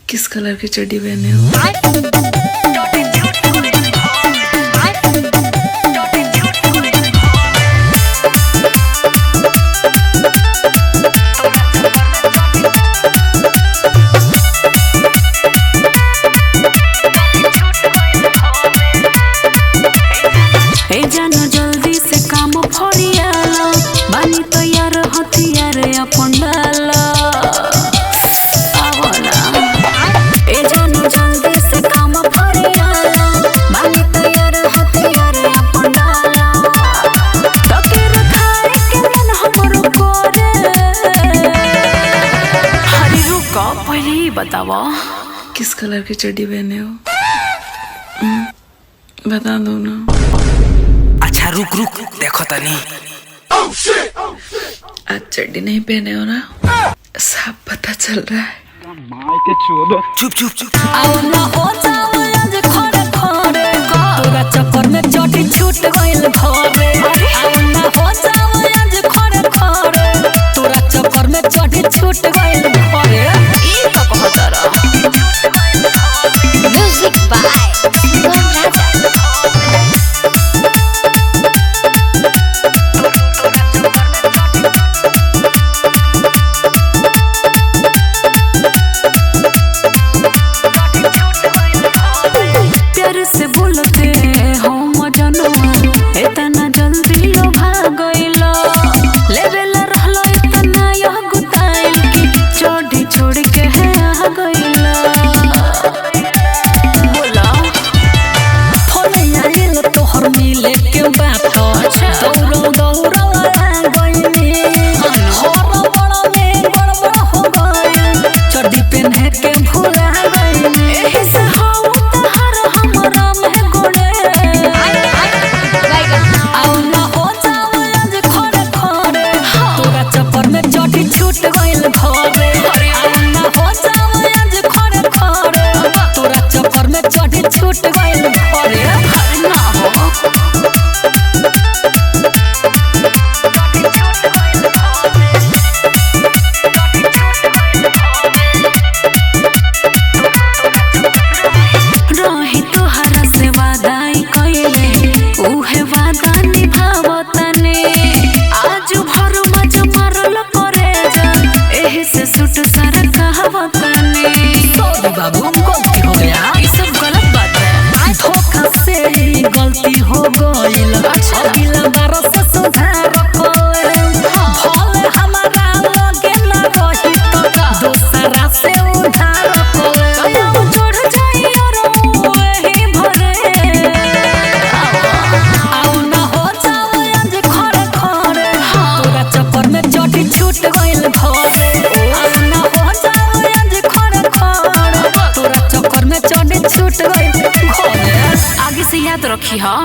किस colour की चड्डी पहने हो? जाना जल्दी से काम फरियाला बानी तैयार हथियार अपन डाला आवला ए जाना जल्दी से काम फरियाला बानी तैयार हथियार अपन डाला तके रखाए के मन हमरो करे हरी रुक पहले ही बतावा किस कलर की चड्डी पहने हो? बता दो ना। अच्छा रुक रुक देखो तनी। आज चड्डी नहीं पहने हो ना, साफ पता चल रहा है। चुप चुप चुप। आओ ना हो जाओ आज खड़े खड़े तोरा चक्कर में चोटी छूट गइल घरे। आओ ना हो जाओ आज खड़े खड़े तोरा चक्कर में चोटी छूट गइल घरे। ई तो कहत रहा म्यूजिक बाय सुगम राजा। से बोलते हो मजनुआ इतना जल्दी लोभा गइलो लेवेला रहलो इतना यह गुताइल की चोड़ी छोड़ के है आ गइलो। बोला फोन आइल तोहर मिले के बात दौड़ो दौड़ो आ गइनी हर बड़ा में गड़बड़ हो गइल चड्डी पहने के भूला गइनी। एही से छूट गइल घरे। हर ना हो रही तोहरा से वादा कइले उहे वादा निभावतने आज भर मज मारल करे जा एही से सुट सर कहवतने। सॉरी बाबू गलती हो गया, ये सब गलत बात है। धोखा से ही गलती हो गइल अगला बार से सुधार करे भले हमारा लगे ना रही तो दूसरा से उधार करे जोड़ जाई और एही भरे। आओ ना हो जाओ आज खड़े खड़े तोरा चक्कर में चोटी छूट गइल घरे। आओ ना हो जाओ आज खड़े खड़े तोरा चक्कर में चोटी छूट गइल घरे। आगे से याद रखी हा।